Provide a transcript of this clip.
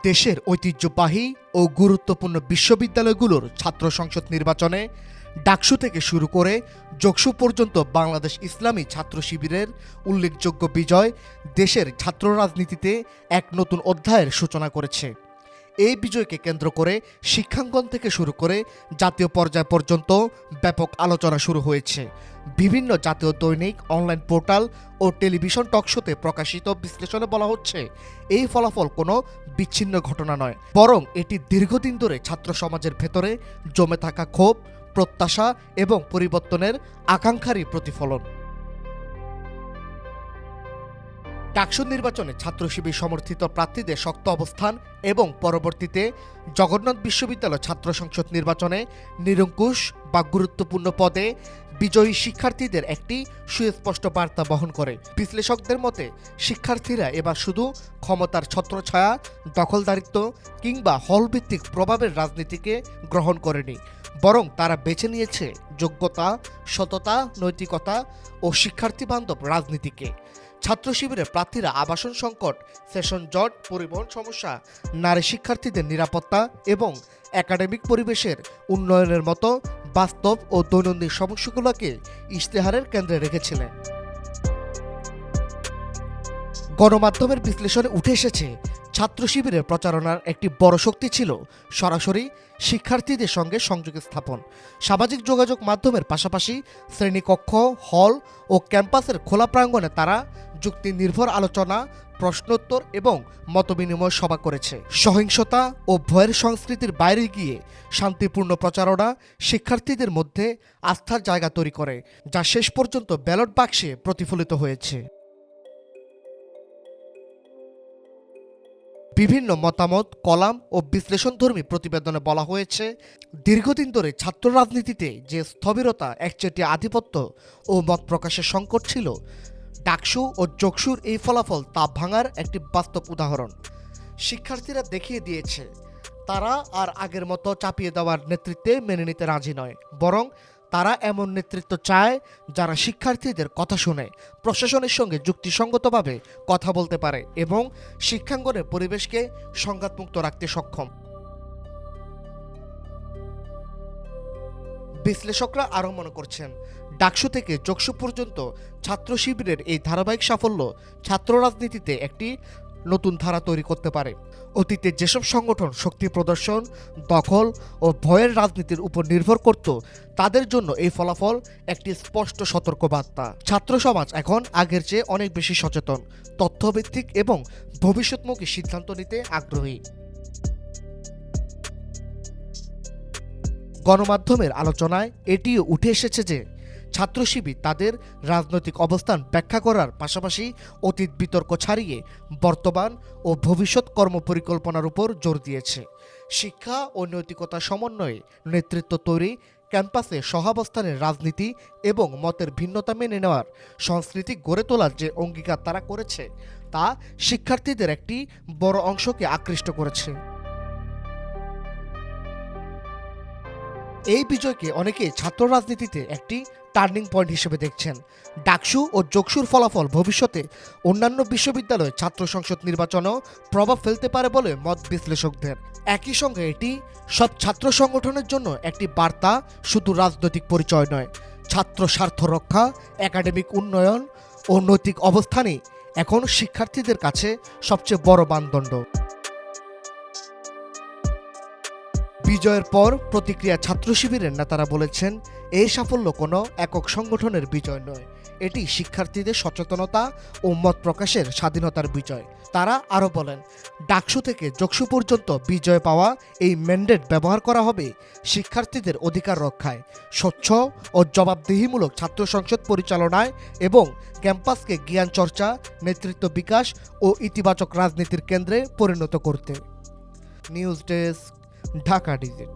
দেশের ঐতিহ্যবাহী ও গুরুত্বপূর্ণ বিশ্ববিদ্যালয়গুলোর ছাত্র সংসদ নির্বাচনে ডাকসু থেকে শুরু করে যোগসু পর্যন্ত বাংলাদেশ ইসলামী ছাত্র শিবিরের উল্লেখযোগ্য বিজয় দেশের ছাত্র রাজনীতিতে এক নতুন অধ্যায়ের সূচনা করেছে। এই বিজয়কে কেন্দ্র করে শিক্ষাঙ্গন থেকে শুরু করে জাতীয় পর্যায় পর্যন্ত ব্যাপক আলোচনা শুরু হয়েছে। বিভিন্ন জাতীয় দৈনিক, অনলাইন পোর্টাল ও টেলিভিশন টকশোতে প্রকাশিত বিশ্লেষণে বলা হচ্ছে, এই ফলাফল কোনো বিচ্ছিন্ন ঘটনা নয়, বরং এটি দীর্ঘদিন ধরে ছাত্র সমাজের ভেতরে জমে থাকা ক্ষোভ, প্রত্যাশা এবং পরিবর্তনের আকাঙ্ক্ষারই প্রতিফলন। ডাকসু নির্বাচনে ছাত্র শিবির সমর্থিত প্রার্থীদের শক্ত অবস্থান এবং পরবর্তীতে জগন্নাথ বিশ্ববিদ্যালয় ছাত্র সংসদ নির্বাচনে নিরঙ্কুশ বা গুরুত্বপূর্ণ পদে বিজয়ী শিক্ষার্থীদের একটি সুস্পষ্ট বার্তা বহন করে। বিশ্লেষকদের মতে শিক্ষার্থীরা এবার শুধু ক্ষমতার ছত্রছায়া, দখলদারিত্ব কিংবা হলভিত্তিক প্রভাবের রাজনীতিকে গ্রহণ করেনি, বরং তারা বেছে নিয়েছে যোগ্যতা, সততা, নৈতিকতা ও শিক্ষার্থী বান্ধব রাজনীতিকে। ছাত্র শিবিরের প্রার্থীরা আবাসন সংকট, সেশন জট, পরিবহন সমস্যা, নারী শিক্ষার্থীদের নিরাপত্তা এবং একাডেমিক পরিবেশের উন্নয়নের মতো বাস্তব ও দৈনন্দিন সমস্যাগুলোকে ইশতেহারের কেন্দ্রে রেখেছিলেন। গণমাধ্যমের বিশ্লেষণে উঠে এসেছে, ছাত্র শিবিরের প্রচারণার একটি বড় শক্তি ছিল সরাসরি শিক্ষার্থীদের সঙ্গে সংযোগ স্থাপন। সামাজিক যোগাযোগ মাধ্যমের পাশাপাশি শ্রেণীকক্ষ, হল ও ক্যাম্পাসের খোলা প্রাঙ্গণে তারা যুক্তি নির্ভর আলোচনা, প্রশ্নোত্তর এবং মতবিনিময় সভা করেছে। সহিংসতা ও ভয়ের সংস্কৃতির বাইরে গিয়ে শান্তিপূর্ণ প্রচারণা শিক্ষার্থীদের মধ্যে আস্থার জায়গা তৈরি করে, যা শেষ পর্যন্ত ব্যালট বাক্সে প্রতিফলিত হয়েছে। বিভিন্ন মতামত, কলাম ও বিশ্লেষণধর্মী প্রতিবেদনে বলা হয়েছে, দীর্ঘদিন ধরে ছাত্র রাজনীতিতে যে স্থবিরতা, একচেটিয়া আধিপত্য ও মত প্রকাশের সংকট ছিল, ডাকসু ও যোগসুর এই ফলাফল তা ভাঙার একটি বাস্তব উদাহরণ। শিক্ষার্থীরা দেখিয়ে দিয়েছে তারা আর আগের মতো চাপিয়ে দেওয়ার নেতৃত্বে মেনে নিতে রাজি নয়, বরং তারা এমন নেতৃত্ব চায় যারা শিক্ষার্থীদের কথা শুনে, প্রশাসনের সঙ্গে যুক্তিসঙ্গতভাবে কথা বলতে পারে এবং শিক্ষাঙ্গনের পরিবেশকে সংঘাতমুক্ত রাখতে সক্ষম। বিশ্লেষকরা আরও মনে করছেন, ডাকসু থেকে যোগসু পর্যন্ত ছাত্র শিবিরের এই ধারাবাহিক সাফল্য ছাত্র রাজনীতিতে একটি নতুন ধারা তৈরি করতে পারে। অতীতে যেসব সংগঠন শক্তি প্রদর্শন, দখল ও ভয়ের রাজনীতির উপর নির্ভর করত, তাদের জন্য এই ফলাফল একটি স্পষ্ট সতর্কবার্তা। ছাত্র সমাজ এখন আগের চেয়ে অনেক বেশি সচেতন, তথ্যভিত্তিক এবং ভবিষ্যৎমুখী সিদ্ধান্ত নিতে আগ্রহী। গণমাধ্যমের আলোচনায় এটিও উঠে এসেছে যে ছাত্র শিবির তাদের রাজনৈতিক অবস্থান ব্যাখ্যা করার পাশাপাশি অতীত বিতর্ক ছাড়িয়ে বর্তমান ও ভবিষ্যৎ কর্মপরিকল্পনার উপর জোর দিয়েছে। শিক্ষা ও নৈতিকতার সমন্বয়ে নেতৃত্ব তৈরি, ক্যাম্পাসে সহাবস্থানের রাজনীতি এবং মতের ভিন্নতা মেনে নেওয়ার সংস্কৃতি গড়ে তোলার যে অঙ্গীকার তারা করেছে, তা শিক্ষার্থীদের একটি বড় অংশকে আকৃষ্ট করেছে। এই বিজয়কে অনেকে ছাত্র রাজনীতিতে একটি টার্নিং পয়েন্ট হিসেবে দেখছেন। ডাকসু ও যোগসুর ফলাফল ভবিষ্যতে অন্যান্য বিশ্ববিদ্যালয় ছাত্র সংসদ নির্বাচনেও প্রভাব ফেলতে পারে বলে মত বিশ্লেষকদের। একই সঙ্গে এটি সব ছাত্র সংগঠনের জন্য একটি বার্তা, শুধু রাজনৈতিক পরিচয় নয়, ছাত্র স্বার্থ রক্ষা, একাডেমিক উন্নয়ন ও নৈতিক অবস্থানই এখন শিক্ষার্থীদের কাছে সবচেয়ে বড় মানদণ্ড। বিজয়ের পর প্রতিক্রিয়া ছাত্র শিবিরের নেতারা বলেছেন, এই সাফল্য কোনো একক সংগঠনের বিজয় নয়, এটি শিক্ষার্থীদের সচেতনতা ও মত প্রকাশের স্বাধীনতার বিজয়। তারা আরও বলেন, ডাকসু থেকে যোগসু পর্যন্ত বিজয় পাওয়া এই ম্যান্ডেট ব্যবহার করা হবে শিক্ষার্থীদের অধিকার রক্ষায়, স্বচ্ছ ও জবাবদিহিমূলক ছাত্র সংসদ পরিচালনায় এবং ক্যাম্পাসকে জ্ঞান চর্চা, নেতৃত্ব বিকাশ ও ইতিবাচক রাজনীতির কেন্দ্রে পরিণত করতে। News desk, Dhaka digit.